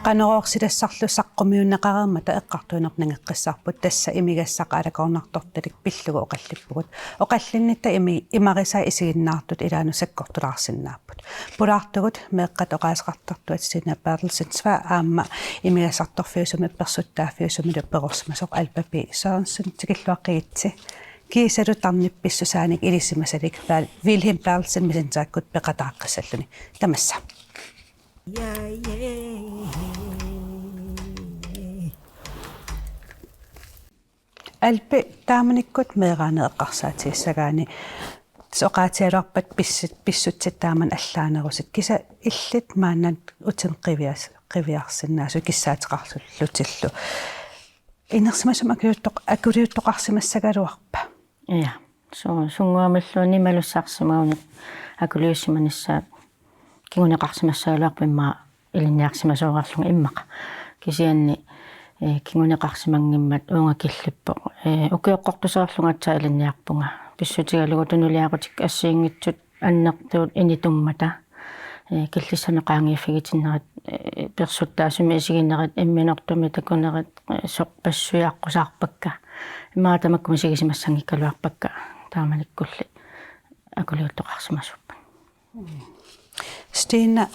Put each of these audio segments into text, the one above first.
Qanoroorsilassarlu saqqummiunnaqareermata eqqartuinerningeqqissarput tassa imigassaqaalakornartortalik pillugu oqallippugut oqallinnitta imarisa isiginnaartut ilaanu sakkortulaarsinnaaput pulaartugut meeqqat oqaasqartartuat sina Bertelsensva aamma imigassartorfiusumi persuttaafiusumi perorsmasoq alpapi saansun tikilluaqiitsi kiisalu tarnippissusaanik ilisimasalik Wilhelm Bertelsen misinsaakut peqataaqqissalluni tamassa Alpe taamanikkut meeraaneeqqarsaatiissagaani soqaatialuarpat pissutsit taaman allaanerusit kisa illit maannan utinqiviarsinnaasut kissaatiqarlullutillu inersimasum akuliuttoqarsimassagaluarpa ja sunguamilluuni malussarsimauni akuliussimanissaa kinguneqarsimassaaluarpimmaa ilinniarsimasooqarlunga immaqa kisianni kinguneqarsimangimmat uungakillippo ukioqqortuseerlungatsaa ilinniarpunga pissutigalugu tunuliaqutik assiingitsut annertuut initummata killissaneqaangiiffigitinnerat persuttaasumi isiginnerat imminertumi takunerat soqpassuiaqqusaarpakka imaatamakkum sigisimassangikkaluarpakka taamanikkulli akuliuttoqarsimasuppa Stina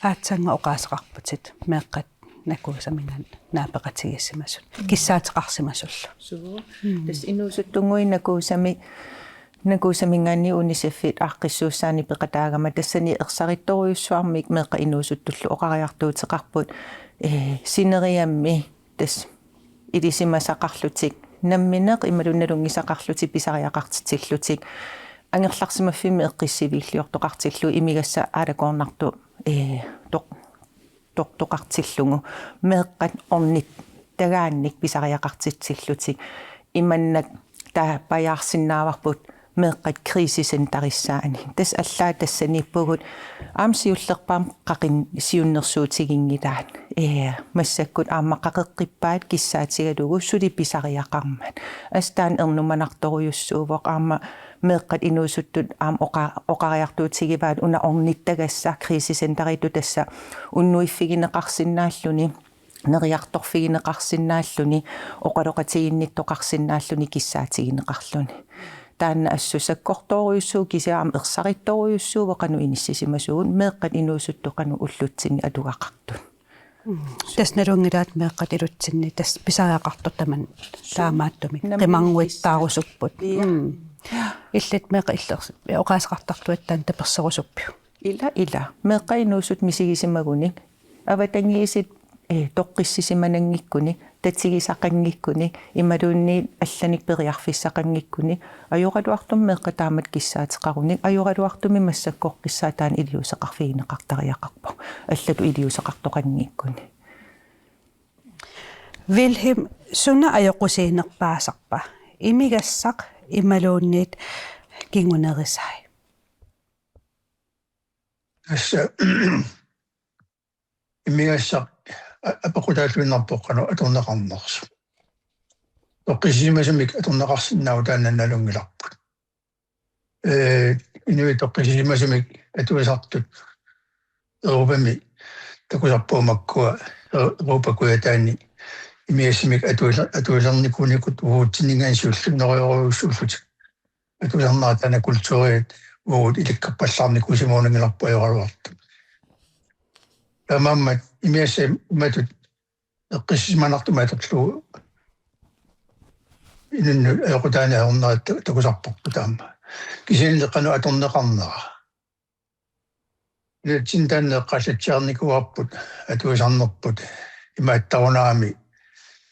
aatsanga oqaasaqarputit meeqqat nakuusamingan naapaqatigissimasut kissaatiqarsimasullu tas inuusuttunguin nakuusamingaanni UNICEF-it aaqqissuussaani peqataagama tassani ersarittoriussuarmik meeqa inuusuttullu oqariartuuteqarput sineriammi tas ilisimasaqarlutik nammineq imalunalungisaqarlutik pisariaqartitillutik ангерларсимаффими эққиссивииллиортоқартиллу имигасса аалакорнарту тоқтоқартиллугу меэққат орнит тагаанник писариақартитсиллутик иманнак таа паяарсинааварпут меэққат крисисен тариссаани тас аллаа тассаниппугут аамсиуллерпаам қақин сиуннерсуутигингилаат массаккут ааммаққақеққиппаат киссаатигалугу сули писариақармат астаан ернуманарторуйуссуувоқ аама meeqqat inuusuttut aam oqariartuutigivaat una ornittagassa kriisisentarittu tassa unnuiffigineqarsinnaalluni neriartorfigineqarsinnaalluni oqaloqatiginnittoqarsinnaalluni kissaatigineqarluni taanna assusakkortooriussuu kisiaam ersarittoriussuu qanu inissisimassuun meeqqat inuusuttu qanu ullutsinni atugaqartun Tasnarungilaat meeqqat ilutsinni tas pisariaqartortaman taamaattumi qimanguittaarusupput illit meeqa illersi oqaasaqartartuattaan taperserusuppiu ila meeqa inuusut misigisimaguni avatangiisit toqqissisimanangikkuni tatsigisaqangikkuni imaluunni allanik periarfissaqangikkuni ajoraluartum meeqa taamat kissaateqaruni ajoraluartumi massakkoqqissaataan iliusaqarfigineqartariaqarpo allatu iliusaqartoqangikkuni Wilhelm sunna ajoqusiinerpaasarpa imigassaq imaluunniit kingunerisai assa imigassaq апақутааллуиннарпоққану аторнеқарнерсу тоққисимасумик аторнеқарсиннаау тааннанналунгиларпут инуи тоққисимасумик атуисартут еропами такусарпуумаккуа еропакуя имиассимик атуилерникуникут уутсиннингаансууллунериоруйуссууллутик атуилернаа тана культуриит уут иликкаппаллаарникусимуунангиларпу аёраруарту тамаммат имиасса матут эққиссиманартумаатерлу инунну аёқутаанаернерат такусарпорпу таама кисинилеққану аторнеқарнера нутсинтааннеққаллатсиарникуарпут атуисарнерпут имааттарунаами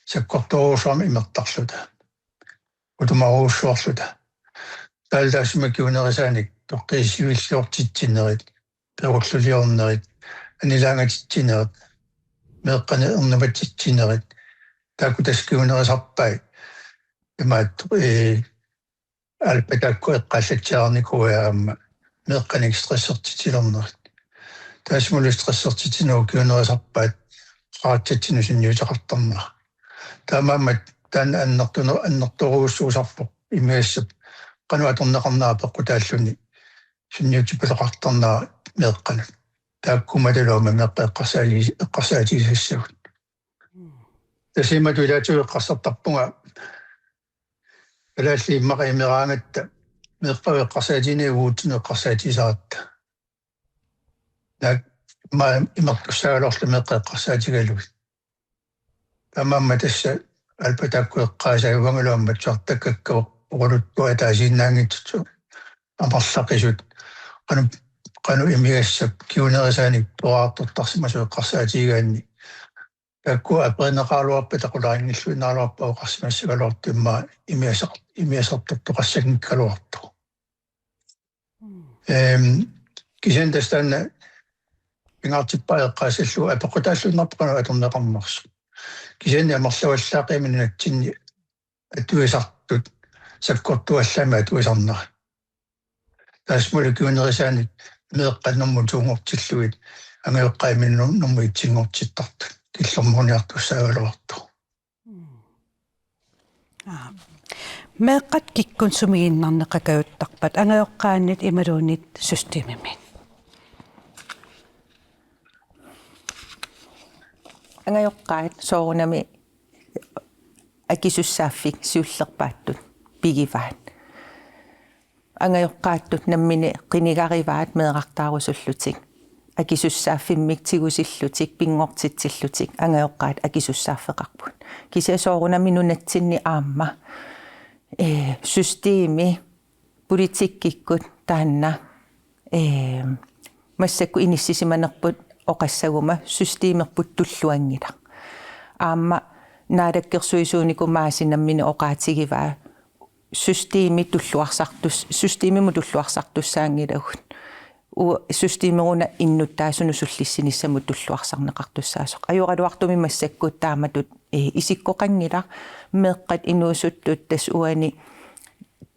саккорторуусуарми имертарлута утумаруussуарлута таалдаасимаккиунерисааник тоққиссивиллиортитсинерит перуллулиорнерит анилаангатитсинерит меэққани ернаматитсинерит таакутаскиунерисарпай имаат алпатакку эққаллатсиарникуаама меэққаник стрессертитилернерит таасмулистрессертитинуу киунерисарпаат qaatsatsinusinniutaqartarnera таамаамат таан аннерторуussуусарпоq имиассап qanu atorneqarnaa тааллуни сунниутипулеqartarnaa меэкканут тааккуматалуама эққарсаатигисассагут тасиматулаатуеққарсартарпунга алаалли иммақаимераангатта меэққавеққарсаатинеугуутсину эққарсаатисаратта наа имартуссагалоорлу меэққаэққарсаатигалугит тамаамма тасса алпатааккуэққаасагувангалуаммат сартаккаккавоқ орулуттуа таасииннаангитсу амарлақисут qanu imigassap kiunerisaanik tuaartortarsima sueqqarsaatigaanni takku apreneqaaluarpa taqulaarinnilluinaaluarpa oqarsimassagaluartu imma imiasartortoqassagnikkaluartu kisendastanna pingaartippaeqqaasallu apequtaallunnarpaqanu atorneqarmarsu kisenni amarlavallaaqimininnatsinni atuisartut sakkortuallama atuisarnera таасмули киунерисааник меэкканнэрму туунгортиллуит ангаеққаиминнэрму итсингортиттарту киллэрмуниартуссаагалуарту меэккат киккун сумигиннарнеқакаюттарпат ангаеққааннит ималуунит системимит ангаеққаат соорунами акисуссааффик сиуллерпааттут пигиваат ангаеққааттут наммини қинигариваат меэқартаарусуллутик акисуссааффиммик тигусиллутик пингортитсиллутик ангаеққаат акисуссааффеқарпут кисиасоорунами нунатсинни аама системи политиккиккут таанна массакку иниссисиманерпут оқассагума системерпут туллуангила аама наадаккерсуисуунику маасинаммини оқаатигиваа системиму туллуарсартуссаангилагут системеруна иннуттаасуну суллиссиниссаму туллуарсарнеқартуссаасоқ аюралуартуми массаккут тааматут исиккоқангила меэққат инуусуттут тас уани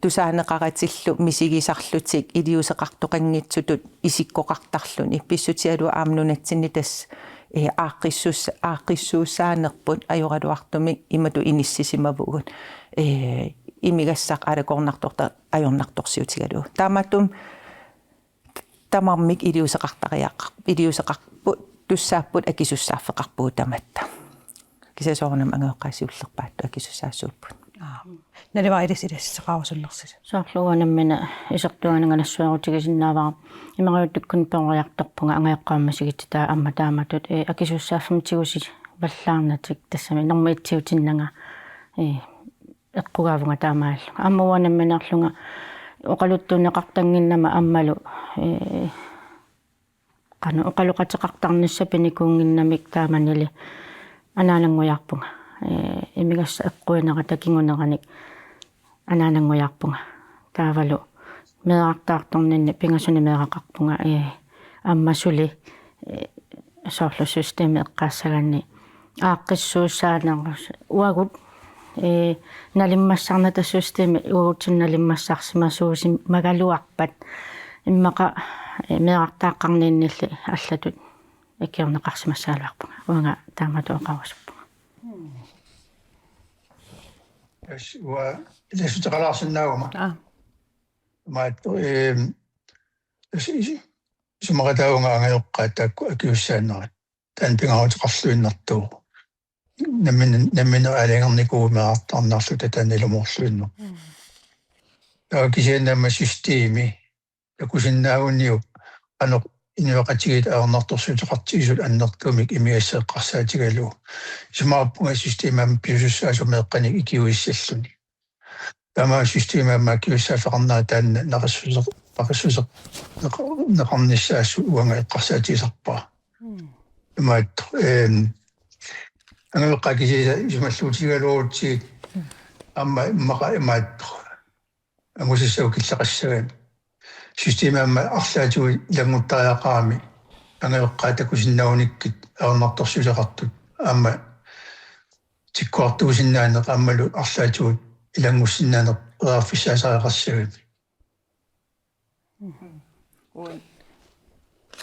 тусаанеқаратиллу мисигисарлутик илиусеқартоқангитсутут исиккоқартарлуни писсутиалу аамнунатсинни тас ааққиссуусаанерпут аюралуартуми имату иниссисимавугут имигассақ алакорнарторта ajornartorsiutigalu тааматтум тамармик илиусеқарпут туссааппут акисуссааффеқарпуу таматта кисасоорнам ангеққаасиуллерпаатту акисуссаассууппут наливаилисилассеқарусуллерсис саарлуанаммина исертуананганассуарутигисиннааваа имариуттуккун пеориарторпунга ангаеққааммасигитта амма тааматут акисуссааффамтигуси валлаарнатик тассами нормаитсиутиннага эққугаавунга таамаал аммуанамминерлунга оқалуттунеқартангиннама аммалу қану оқалуқатеқартарниссапиникуунгиннамик тааманили анаанангуяарпунга имигасса эққуинера такингунераник анаанангуяарпунга таавалу меэартаарторнинни пингасуни меэқақарпунга аммасули соорлу системи эққаассаганни ааққиссууссаанерус уагут налиммассарната системи уутинналиммассарсимасууси магалуарпат иммақа меэартааққарниннилли аллатут икиорнеқарсимассаалуарпунга уанга тааматуоқарусуппунга эс уа илэсутеқалаарсиннаагума маат сумаратаунга ангаёққааттаакку акиуссааннерат таан пингаутеқарлуиннартуу наммина алингерникуумеартарнарлу татанилуморлуинно таакисианнама системи такусиннаагунниу ано инуақатигит аернарторсуутеқартигисут аннертумик имиассеэққарсаатигалу сумаарпунга системаам пиусуссаасумеэққаник икиуиссаллуни тама системаама киуссаафеқарнаа таанна нақиссусеқ неқарниссаассу уанга эққарсаатисарпаа имаат ангаеққакиси сумаллуутигалуутсиит амма иммақа имаат ангусиссау киллақассаган системаама арлаатуи илангуттариақарами ангаеққаатакусиннауниккит аернарторсусеқартут амма тиккуартуусиннаанеқ аммалу арлаатуи илангуссиннаанеқ эраффиссаасариақассаган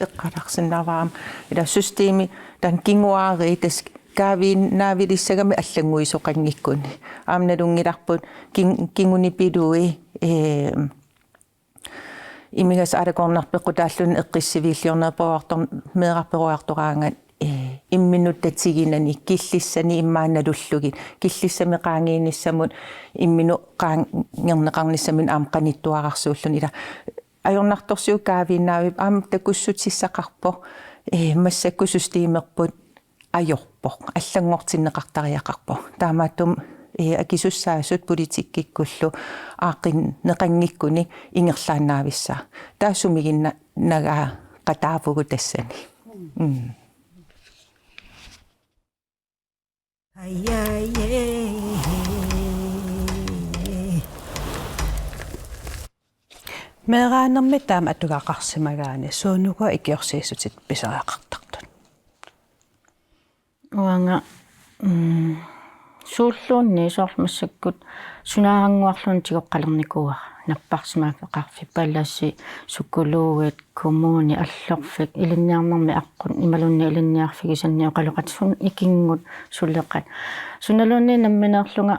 эққаларсиннааварам ила системи тан кингуаари тас кавин навилиссагами аллангуисоқангиккуни аамналунгиларпут кингуни пилуи имигас аракорнарпеққу тааллуни эққиссивииллиорнерпавартор меэқарперуартораангат имминуттатсигинани киллиссани иммааналуллугит киллиссами qaangiinissamut иммину qaangernеқарниссамин аам qaниттуарарсууллуни ила ajornartorsiu kaaviinnaavip aam takussutissaqarpo массакку системерпут ajorpoq аллангортиннеқартариақарпо таамааттум акисуссаасут политиккиккуллу аақин неқангиккуни ингерлааннаависса таасумигинна нагаа qataavугу тассани Meeraannermi taama atugaqarsimagaani suunuga ikiorsiisutit pisariaqartartut. Uanga suulluunni soormassakut sunaaranguarlun tigoqqalernikua napparsimaaqaqarfi pallassi sukkuluuit kommuni allorfik ilinniarnermi aqqun imalunni ilinniarfigisanni oqaloqatsun ikingut sulleqat sunalunni nammineerlunga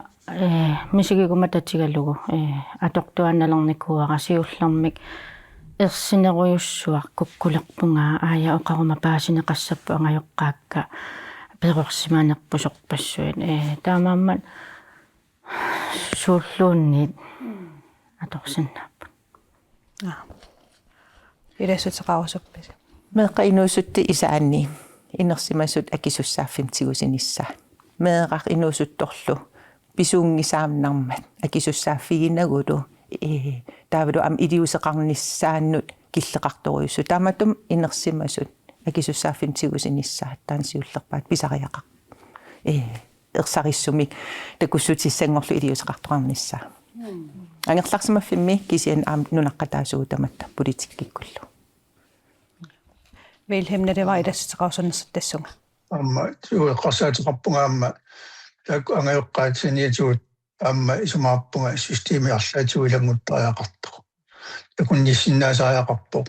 misigiguma tatigalugu atortuannalernikuara siullermik ersineruyussuaq kukkulerpunga aaya oqaruma paasineqassappu angajoqqaakka перорсимаанерпусорпассуит таамааммат сууллуунниит аторсиннааппут Илассутеқарусуппис меэққинуусутти исаанни инерсимасут акисуссааффимтигусинисса меэқар инуусутторлу писуунгисаамнармат акисуссааффигинагулу таавалу ам илиусеқарниссааннут киллеқарторуйуссу тааматум инерсимасут акисуссааффимтигусинисса таансиуллерпаат писариақар ерсариссумик такуссутиссангорлу илиусеқарторарнisса ангерларсимаффимми кисиан аам нунаққатаасугу таматта политиккиккуллу Wilhelmnere ilассутеқарусернерсаттассунга амма туеққарсаатеқарпунгаамма таак ангайоққаатсиниатуут аама исумаарпунга системи арлаатуилагмуттариақартоқ такунниссиннаасариақарпо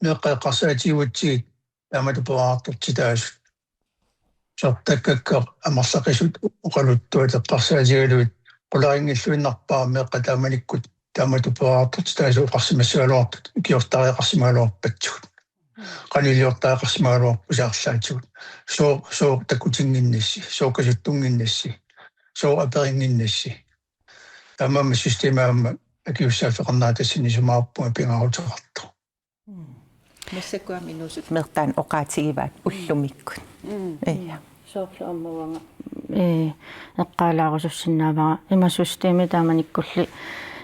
неққаққарсаатиуутсигит тааматупораартортитаасут сортаккакка амарлақисут оқалуттуа теққарсаатигалуит qularinngilluinnarpaa meqqa taamanikкут тааматупораартортитаасу оқарсимассуалуартут киортариақарсимаалуарпатсугут qaniliortaaqarsimaaluar usaarlaatsugut soo takutinnginnassi sookasuttunginnassi soo aperinginnassi tamam systemaamma akiussaaffeqarnaatassini sumaarpunga pingaruteqartu массакуа минусут мертаан оқаатигиваат уллумиккут соорлу аммуага эққалаарусуссиннаавара имасустеми тааманиккулли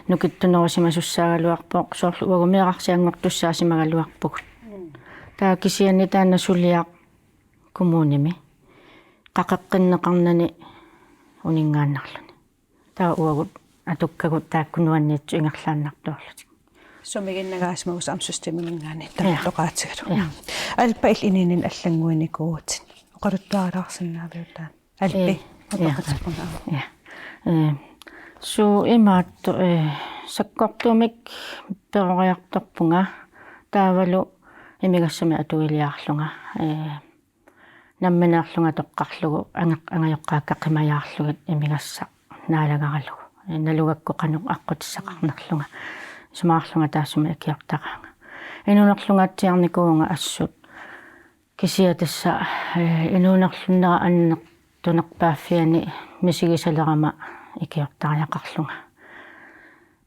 нукиттунерусимасуссаагалуарпоқ соорлу уагумиақарсиангортуссаасимагалуарпугут таа кисианни таана сулиақ коммуними қақеққиннеқарнани унингааннарлуни таа уагут атуккагут тааккунуанниитсу ингерлааннартуарлутик сумигиннагаасмагус амсустимимингаани таатоқаатигалу алпаил ининин аллангуиникуутин оқалуттуаралаарсинаавиутаа алпи отоқатиппунаа су имаатто саккортумик перориарторпунга таавалу имигассами атуилиаарлунга намминаарлунга тоққарлугу ангайоққаакка қимаяарлугат имигасса наалагаралугу налугакку қануқ аққутиссақарнерлунга сумаарлунга таассуми акиортараанга инунерлунгаатсиарникуунга ассут кисиатасса инунерлуннера аннеқ тунерпааффиани мисигисалерама икиортариақарлунга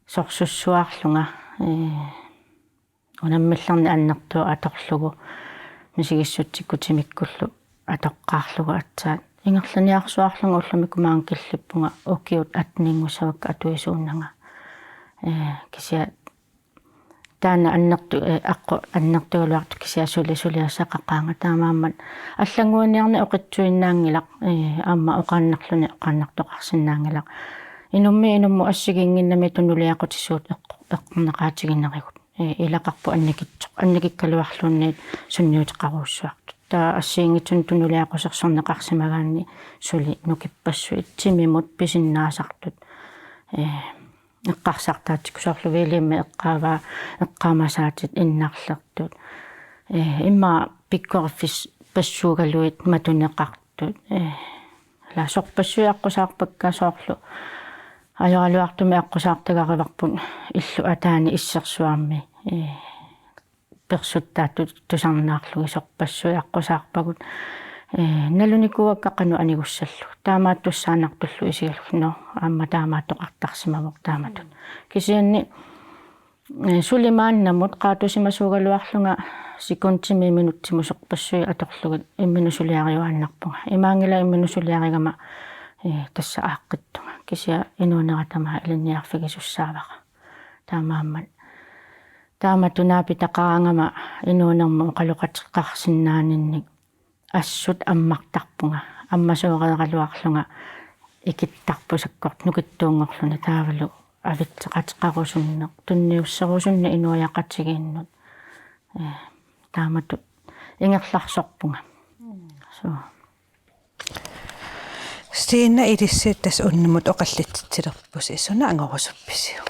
сорсуссуаарлунга унаммилларни аннертуа аторлугу мисигиссутсиккутимиккуллу атоққаарлугу атсаат ингерланиарсуарлунга улламикумаан киллиппунга укиут атнингусавакка атуисууннага кися таана аннерту аққу аннертугалуарту кисиасулисулиассақаққаанга таамааммат аллангуаниарни оқитсуиннаангилақ аама оқааннарлуни оқааннартоқарсинаангилақ инумму ассигингиннами тунулиақутиссуут эққарнеқаатигиннеригут илақарпу анникиккалуарлуунниит сунниутеқаруussуарту таа ассиингитсун тунулиақусерсорнеқарсимагаанни сули нукиппассу итсимимут писиннаасартут эққарсартаатикусоорлу вилимми эққаамасаатит иннарлертут имма пиккорфис пассуугалуит матунеқартут ла сорпассуиаққусаарпаккасоорлу ажоралуартуми аққусаартагариварпут иллу атаани иссерсуарми персуттааттут тусарнаарлуги сорпассуиаққусаарпагут налуникуаккақану анигуссаллу таамааттуссаанартуллу исигаллу аама таамааттоқартарсимамук тааматут кисианни сулимааннамут qaatusimasuugaluarlunga секунтими минуттиму сорпассуи аторлугат имминусулиариуааннарпунга имаангила имминусулиаригама тасса ааққиттунга кисиа инуунератама илинниарфигисуссааваqa таамааммат тааматунаапи тақаангама инуунерму оқалуқатеққарсиннаанинник ассут аммартарпунга аммасуоқалералуарлунга икиттарпусаккорт нукиттуунгорлуна таавалу авитсеқатеқарусуннеқ тунниуссерусунна инуяқатигииннут таамату ингерларсорпунга со стиинна илиссииттас уннумут оқаллитсилерпус исуна ангорусупписиу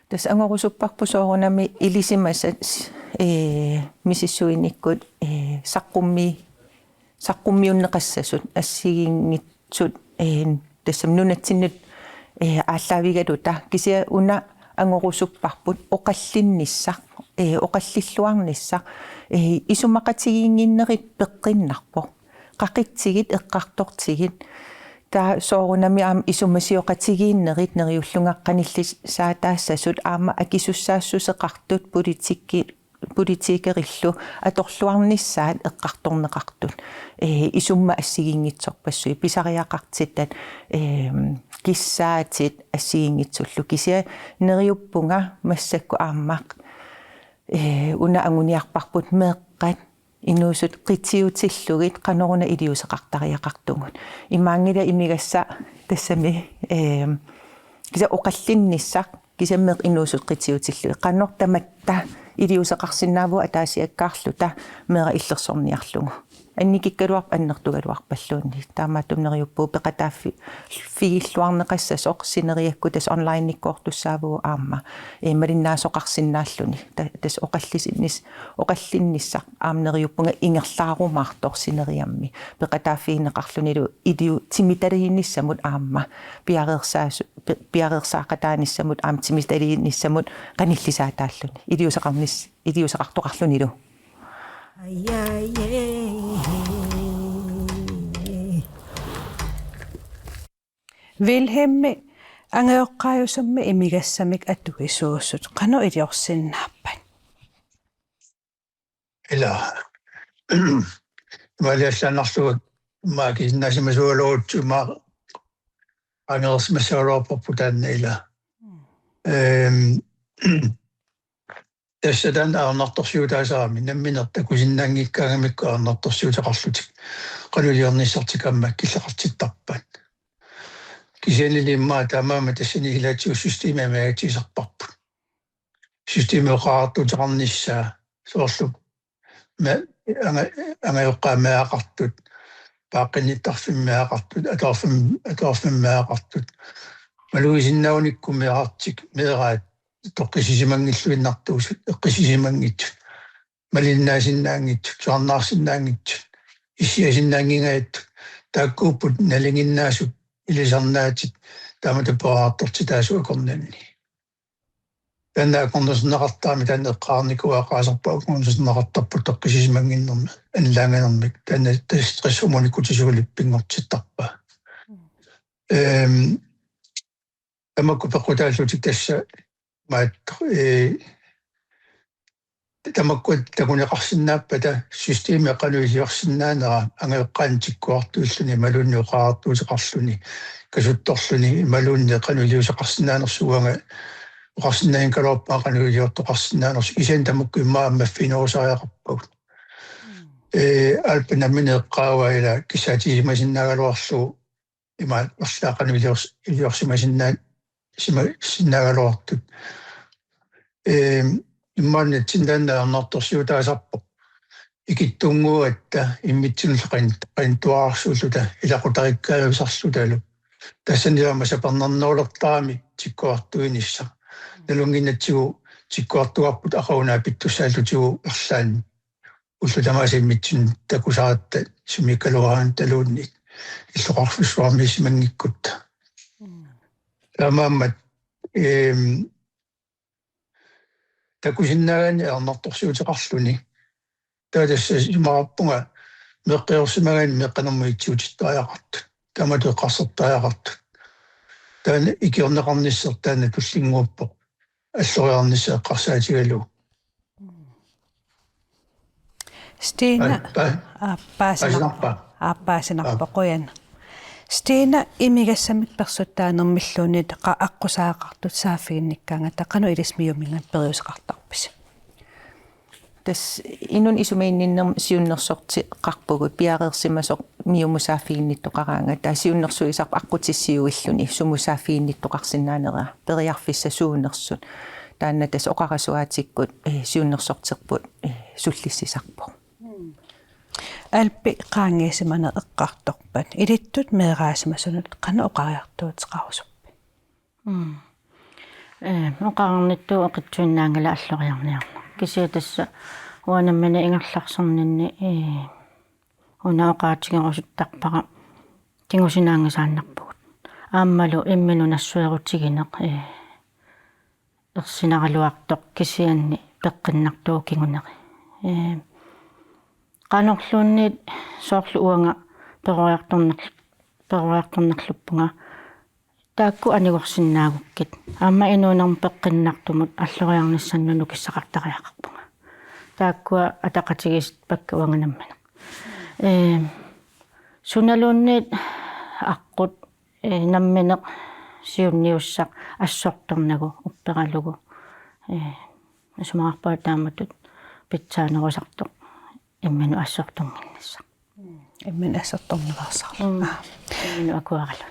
тас ангорусуппарпусоорунами илисимаса мисиссуиниккут саққуммиуннеқассасут ассигингитсут тассам нунатсиннут ааллаавигалута кисиа уна ангорусуппарпут оқаллинниссақ оқаллиллуарниссақ исумақатигингиннерит пеққиннарпо қақитсигит эққартортигит таа соорунами аама исумасиоқатигииннерит нериуллунгаққанилли саатаассасут аама акисуссаассусеқартут политикериллу аторлуарниссаат эққарторнеқартут исумма ассигингитсорпассуи писариақартиттат киссаатит ассигингитсуллу кисиа нериуппунга массакку ааммақ уна ангуниарпарпут меэққат инуусут қитсиутиллугит қаноруна илиусеқартариақартугут имаангила имигасса тассами киса оқаллинниссақ кисаммеқ инуусут қитсиутиллуги қаннортаматта илиусеқарсинааву атаасиаккаарлута меэра иллерсорниарлугу анникиккалуарп аннертугалуарпаллуунни таамааттумнериуппуу пеқатааффи фигиллуарнеқассасоқ синериакку тас онлайнниккоортуссаавуу аама малиннаасоқарсинааллуни тас оқаллинниссақ аамнериуппунга ингерлаарумаартор синериамми пеқатааффиинеқарлунилу идиу тимиталиинниссамут аама пиареерсаақатааниссамут аам тимиталиинниссамут қаниллисаатааллуни идиусеқартоқарлунилу Vilhelmi angeoqqaajusummi imigassamik atuisuussut qanu iliorsinnaappat ila maliallanarlugut maakisinnasimasuuluutsu ma angersmassuuluorporputaanna ila тассадан аернарторсиутаасаами намминерта кусиннаангиккаагамикку аернарторсиутеқарлутик қалулиорниссартикамма киллеқартиттарпат кисианилиммаа таамаама тассани илаатиу системами аатисарпарпут системеоқаартутеқарниссаа соорлу ангаёққаамаақартут пааққинниттарфиммаақартут атоорфиммаақартут малуисиннауниккумиартик меэраат тоққисисимангиллуиннартуусут эққисисимангитсут малиннаасиннаангитсут суарнаарсиннаангитсут иссиасиннаангингааттут тааккууппут налингиннаасут илисарнаатит тааматаппораарторти таасуакорнанни танна коннерснеқартаами танна эққаарникуаақаасарпаа коннерснеқартарпут тоққисисимангиннерми анлаанганермик танна стрессумоникутисугалиппингортиттарпаа тамакку пеққутааллутик тасса маат тамаккут такунеқарсинааппата системи қануисиорсинаанера ангеққаантиккуартуиллуни малунниоқаартуусеқарлуни касутторлуни малунни қануилиусеқарсинаанерсуанга оқарсинаин калорпаа қануилиортоқарсинаанерс исен тамакку имаа аммаффиноорсариақарпагут алпанаминеққааваила кисаатисимасиннаагалуарлу имаа варлаақануилиорсимасиннаат синнаагалуартут иммаанна тинданнаернарторсиутаасарпо икиттунгуатта иммитсинуллеқин туаарсууллута илақутариккаависарлуталу tässä niitä pannan noudattaami tikkoartuinissa. Nalunginnatsigu tikkoartuarput aqaunaa pittussaalutigu erlaanni. Ullutamaasimmitsun takusaatta sumikaluaraan taluunni illoqarfussuarmiisimangikkutta. Taamaammat takusinnaagaani arnartorsuutiqarluni. Taatassa sumarappunga meqqeorsimaagaani meqqanermuitsiutittaajaqartut. Taamatueqqarsertaajaqartut. Taan ikiorneqarnissertaana tullinguuppoq alloriarnisseэqqarsaatigalu. Stina aappaasинарпа qoyan. Stina imigassamik persuttaanermilluunit aqqusaqartut saafiinnikkaanga taqanu ilismiumingan periuseqartarpis. Tas inun isumiinninnerm siunnersorti qarpugut piareersimasoq miumusaafiinnittoqaraanga taa siunnersuisarp aqqutissiuilluni sumusaafiinnittoqarsinnaanera periarfissa suunersut taanna tas oqarasuaatikkut siunnersorterput sullissisarpo. Alpi qaangiisimana eqqartorpat ilittut meeraasimasunut qana oqariartuutiqarusuppi. Oqarnittu oqitsuinnaangala alloriarniarna. Kisia tassa uanammana ingerlarserninni una oqaatigerusuttarpaqa tingusinaangasaannarpugut. Aammalu imminu nassuerutigineq ersinaraluartoq kisianni peqqinnartuukinguneri. Qanorluunniit soorlu uanga peruartornerluppunga taakku anigorsinnaagukkit aamma inuunerm peqqinnartumut alloriarnissannunu kissaqartariaqarpunga taakkua ataqatigisit pakka uanganammana sunaluunniit aqqut nammineq siunniussaq assortornagu upperalugu sumarpaa taamatut pitsaanerusartoq imminu assortornginnissa Immin assortornerarsaarlu. imminu akuaralu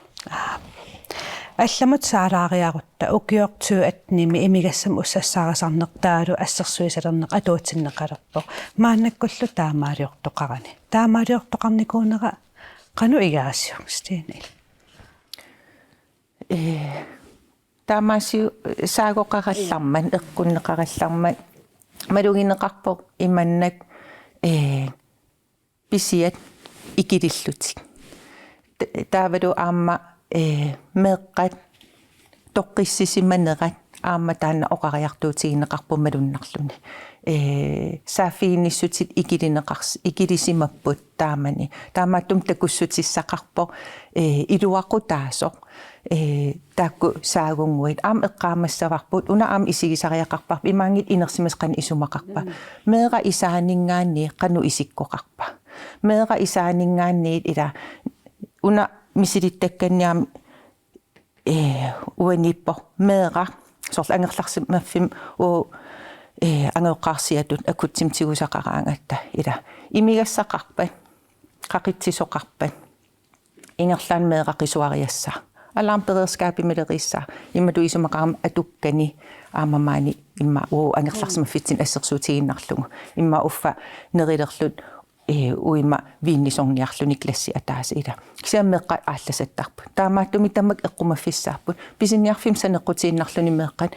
Allamut saalaariarutta ukiortuu atnimi imigassam ussassaarisarnertaalu assersuisalerneq atuutsinneqalerpoq maannakkullu taamaaliortoqarani taamaaliortoqarnikuunera qanu igaasiu Stina Taamaasiu saagoqarallarman eqqunneqarallarman malugineqarpoq imannak pisiat ikilillutik taavalu aamma meeqqat toqqissisimanerat aamma taanna oqariartuutigineqarpummalunnarluni saafiinissutit ikilisimapput taamani taamaattum takussutissaqarpoq iluaqutaasoq taakku saagunguit aam eqqaamassavарпут una aam isigisariaqarparp imaangit inersimasqan isumaqarpa meera isaaningaanni qanu isikkoqarpa meera isaaningaanniit ila una misilittakkanniam uanippo meera sorl angerlarsimaffim u angeoqqaarsiatut akutsimtigusaqaraangatta ila imigassaqarpat qaqitsisoqarpat ingerlaan meera qisuariassa alarm beredskapimileriissa imadu isumaqaram atukkani aamamaani imma angerlarsimaffitsin assersuutiginnarlugu imma uffa nerilerlut uima viinnisorniarluni klassi ataasila kisiammeqqa aallasattarput taamaattumi tammak eqqumaffissaarput pisinniarfim saneqqutiinnarluni meeqqat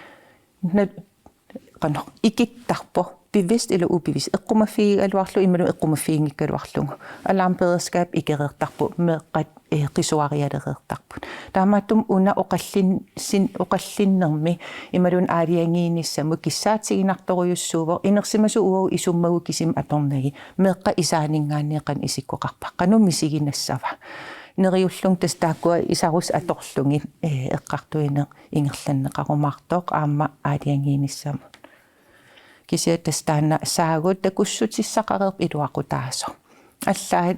qano ikittarpo bevidst eller ubevidst eqqumaffigigaluarlu immalu eqqumaffiingikkaluarlugu alarm beredskap ikerertarpu meeqqat qisuarialereertarput taamaattum una oqallinnermi immalun aaliangiinissamu kissaatiginartoruyussuuvo inersimasu uo isummagu kisim atornagi meeqqa isaaningaanneeqan isikkoqarpa qanu misiginnassava neriullung tas taakkua isarus atorlungi eqqartuine ingerlanneqarumartoq aamma aaliangiinissamu kisia tas taanna saagut takussutissaqareerp iluaqutaaso аллаат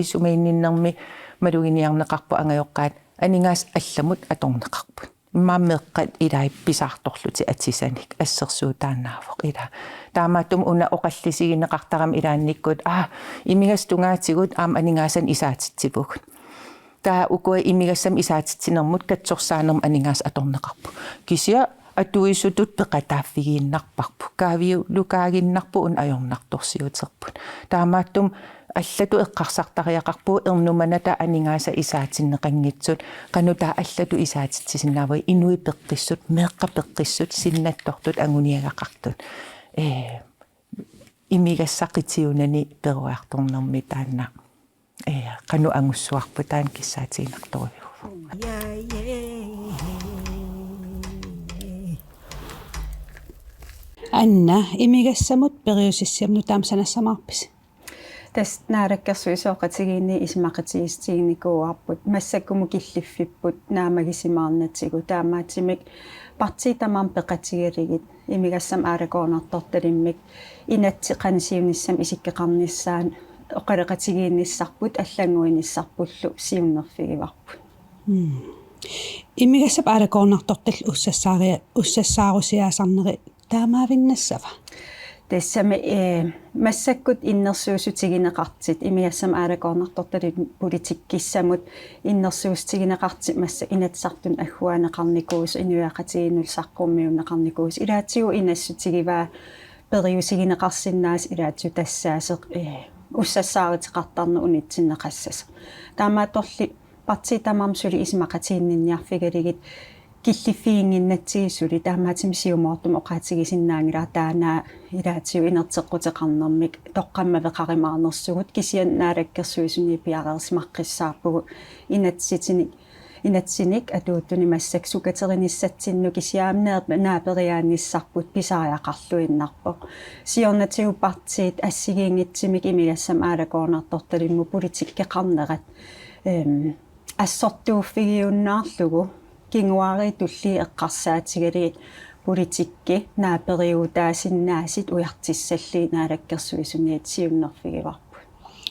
исумаинниннэрми малугиниарнеқарпу ангаёққаат анингаас алламут аторнеқарпут иммааммеэққат илаи писаарторлути атсисаник ассерсуутаанаавоқ ила таамааттум уна оқаллисигинеқартарам илаанниккут имигас тунгаатигут аам анингаасан исаатитсипугут таа укуа имигассам исаатитсинермут катсорсаанерм анингаас аторнеқарпу кисиа атуисутут пеқатааффигииннарпарпу каавиу лукаагиннарпу ун ajornartorsiuterput таамааттум аллату эққарсартариақарпуу эрнуманата анингааса исаатиннеқангитсут канута аллату исаатитсисиннаавай инуи пеққиссут меққа пеққиссут синнаттортут ангуниагақартут имигассақитиунани перуарторнэрми таанна кану ангуссуарпу таан киссаатиинарторуйу анна имигассамут периусиссиамну таамсанассамаарпис тас наараккерсуисооқатигиинни исмақатигистигникууарпут массаккуму киллиффиппут наамагисимаарнатсигу таамаатимик партитамаам пеқатигеригит имигассам аалакоонарторталиммик инатсеқанисиунниссам исиккеқарниссаан оқалеқатигиинниссарпут аллангуиниссарпуллу сиуннерфигиварпут имигассап аалакоонартортал уссассаарусиаасарнери таамаавиннассава тассами массаккут иннерсуусутигинеқартит имиассам аалакоорнартортали политиккиссамут иннерсуустигинеқартит масса инатсартун аггуанеқарникуус инуяқатигинулсаққуммиунеқарникуус илаатсигу инассутигиваа периусигинеқарсиннаас илаатсу тассаасеқ уссассааритеқартарну унитсиннеқассас таамааторли партитамармсули исмақатииннинниарфигалигит киллиффиингиннатсигисули таамаатим сиумоортум оқаатигисиннаангила таанаа илаатсиу инертеққутеқарнэрмик тоққаммавеқаримаарнерсугут кисиан наалаккерсуисуни пиарерсимаққиссаарпугу инатсиник атууттуни массаксукатериниссатсинну кисиаамнеэ наапериаанниссарпут писариақарлуиннарпоқ сиорнатигу партиит ассигиингитсимик имигассам аалакоорнарторталимму политиккеқарнерат ассортууффигиуннаарлугу кингуари тулли эққарсаатигалии политикки наапериутаасиннаасит уяртиссалли наалаккерсуисуниат сиуннерфигиварпут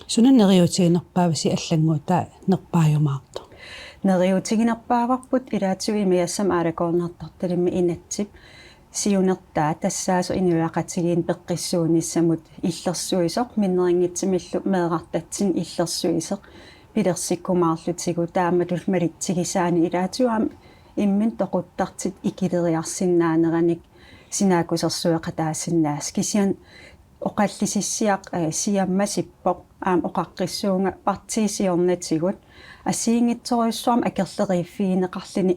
сунаннериутигинерпаависи аллангуута нерпаажумаарто нериутигинерпааварпут илаатсуи имиассам аалакоорнарторталимми инатсип сиунертаа тассаасо инуяқатигиин пеққиссуунissamут иллерсуисоқ миннерингитсимиллу меэқартатсин иллерсуисеқ пилерсиккумаарлутигу тааматул малитсигисаани илаатуам иммин тоқуттартит икилериарсиннаанераник синаакусерсуеқатаассиннаас кисиан оқаллисиссиақ сиаммасиппоқ аам оқаққиссуунга партиисиорнатигут ассиингитсориуссуам акерлериффиинеқарлини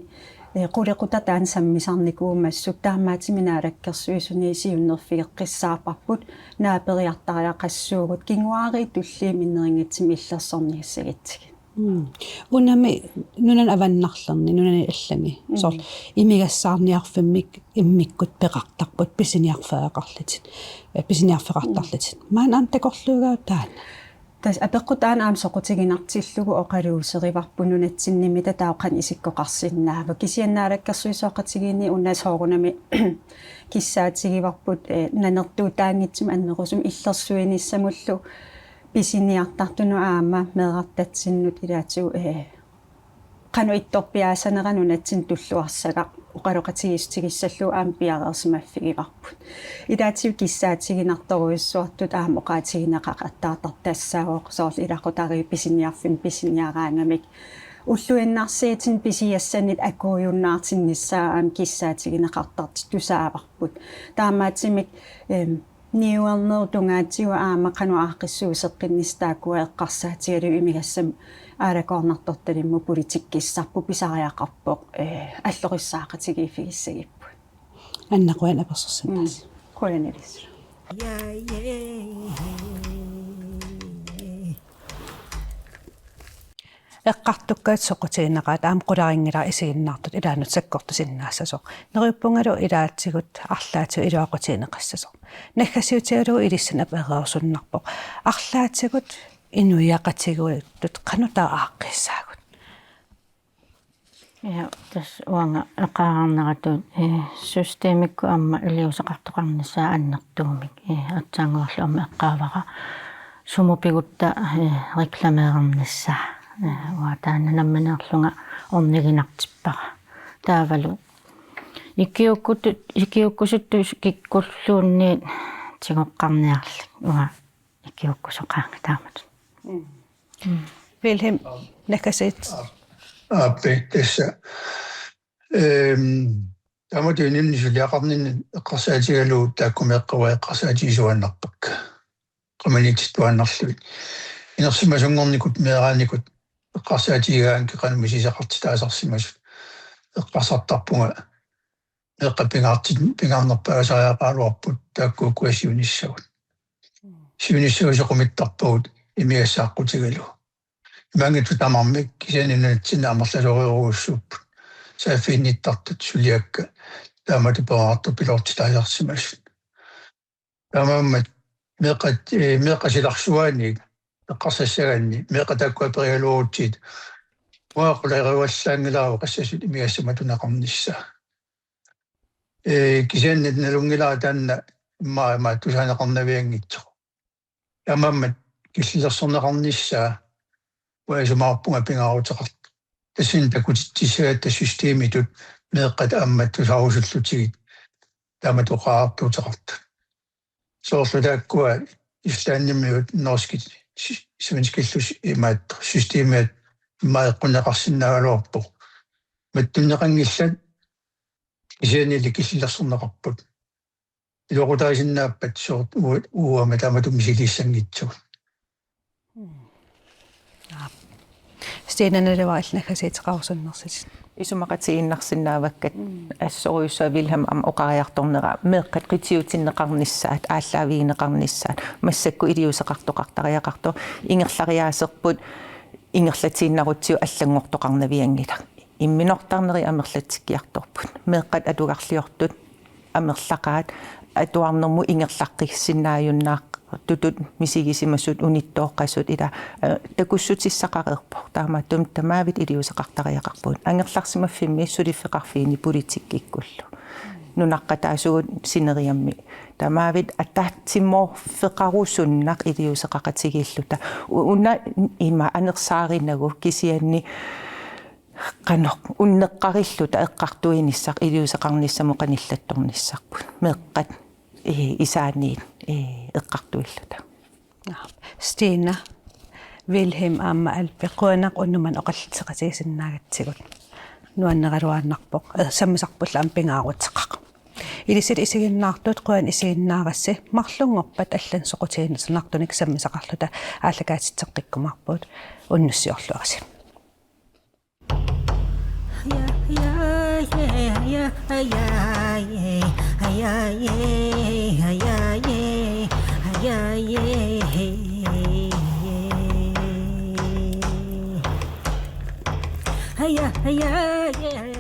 qulekutta taan sammisarnikuummassuk taammaatiminaалаккерсуисуни сиуннерфигеққиссаарпарпут наапериартариақассуугут кингуари тулли миннерингитсим иллерсорниассагитсиг унами нунан аваннарлерни нунани аллани сор имигассаарниарфиммик иммиккут пеқартарпут писиниарфаақарлатит писиниарфеқартарлатит маан такорлуугаа таана тас апеққутаан аам соқутигинартиллугу оқалуусериварпунунатсинними татаоқан исиккоқарсиннаава кисианнаалаккерсуисооқатигини уннасоорунами киссаатигиварпут нанертуутаангитсим аннерусум иллерсуиниссамуллу писиниартартуну аама меэқартатсиннут илаатигу qanu ittorpiaasaneranunatsin tulluarsaka uqaloqatigiistигиссаллу аам пиареерсимаффигиварпут илаатиу киссаатигинарторуиссуартут аам оqaатигинеқақ аттаатартассаагоқ соорл илақутари писиниарфин писиниараангамик уллуиннарсиитин писиассанит акуйуннаартинниссаа аам киссаатигинеқартарт тусааварпут таамаатимик ниуарнер тунгаатсиуа аама qanu ааққиссуусеққиннистаакуа эққарсаатигалу имигассам аалакоорнарторталимму политиккиссарпу писариақарпоқ аллориссаақатигииффигиссагиппут аннақуан аперсерсиннаас коянерис эққартуккаат соқутигинеқаат аам қуларингила исигиннаартут илаанут саккортусиннаассасо нериуппунгалу илаатсигут арлаату илуақутигинеқассасо наггасиутигалу илиссан апереерсуннарпоқ арлаатигут инуяқатигуиттут qanutаа ааққиссаагут я тас уанга эқаарнератут системикку амма илиусеқартоқарнissaа аннертуумик атсаангоорлуама эққаавара сумупигутта рекламеернissaа уатаана намманеерлунга орнигинартиппара таавалу икиуккусутту киккуллуунниит тигоққарниарлик уа икиуккусоқаанга таамат Wilhelm nakkasit аппи тасса таматуинин сулиақарнин эққарсаатигалуу тааккумеэққуа эққарсаатисуаннарпак qamanitit tuannarluit кинерсимасунгорникут меэрааникут эққарсаатигаан кеқанумисисақартитаасарсимасут эққарсартарпунга пингаарнерпагасариапаалуарпут тааккуукуасиуниссагут сиуниссагусеқумиттарпагут имиассааққутигалу имангиту тамармик кисанинатсина амерлалориоругуссууппут сааффиинниттартут сулиакка таамату паарту пилортитаасарсимасут таамааммат меққасиларсуаани эққарсассагаанни меққатааккуаперигалуурутсит уақулаеруаллаангилаару қассасут имиассаматунеқарнisса кисааннат налунгилаа таанна иммаама тусаанеқарнавиангитсоқ ямаммат киллерсорнеқарнissaa уасумаарпунга пингаарутеқарт тассин такутиссаатта системитут меққат ааммат тусаарусуллутигит тааматоқаартуутеқарт соорлутааккуа ислааннимиут норскит сивенскиллус имаат системиат имаэққунеқарсинаагалуарпо маттуннеқангиллат исианили киллерсорнеқарпут илоқутаасиннааппат соорт уама тааматум мисилиссангитсуг стенанелеваалнахасиитеқарусуннерсит исумақатигиннарсинааваккат ассоруйуссаа вилхам ам оқариарторнера меққат қитиутиннеқарниссаат ааллаавигинеқарниссаат массакку илиусеқартоқартариақарто ингерлариаасерпут ингерлатииннарутсиу аллангортоқарнавиангила имминортарнери амерлатиккиарторпут меққат атугарлиортут амерлақаат атуарнэрму ингерлаққиссиннааюннаақ тутут мисигисимассут униттооққассут ила такуссутиссақареерпо таамааттум тамаавит илиусеқартариақарпут ангерларсимаффимми сулиффеқарфиини политиккиккуллу нунаққатаасугут синериамми тамаавит атаатсиммоо феқарусуннақ илиусеқақатигииллута уна има анерсааринагу кисианни qanoq unneqqarillута эққартуиниссақ илиусеқарниссаму қаниллатторниссарпут меққат исааниит эққартуиллута стина вилхем аама алпеқуанақ уннуман оқаллитеқатигисиннаагатсигут нуаннераруааннарпоқ саммисарпулла ампингаарутеқақ илисит исигиннаартут қуан исигиннаарасси марлунгорпат аллан соқутигиннернартуник саммисақарлута ааллакаатитсеққиккумарпут уннуссиорлуараси yeah.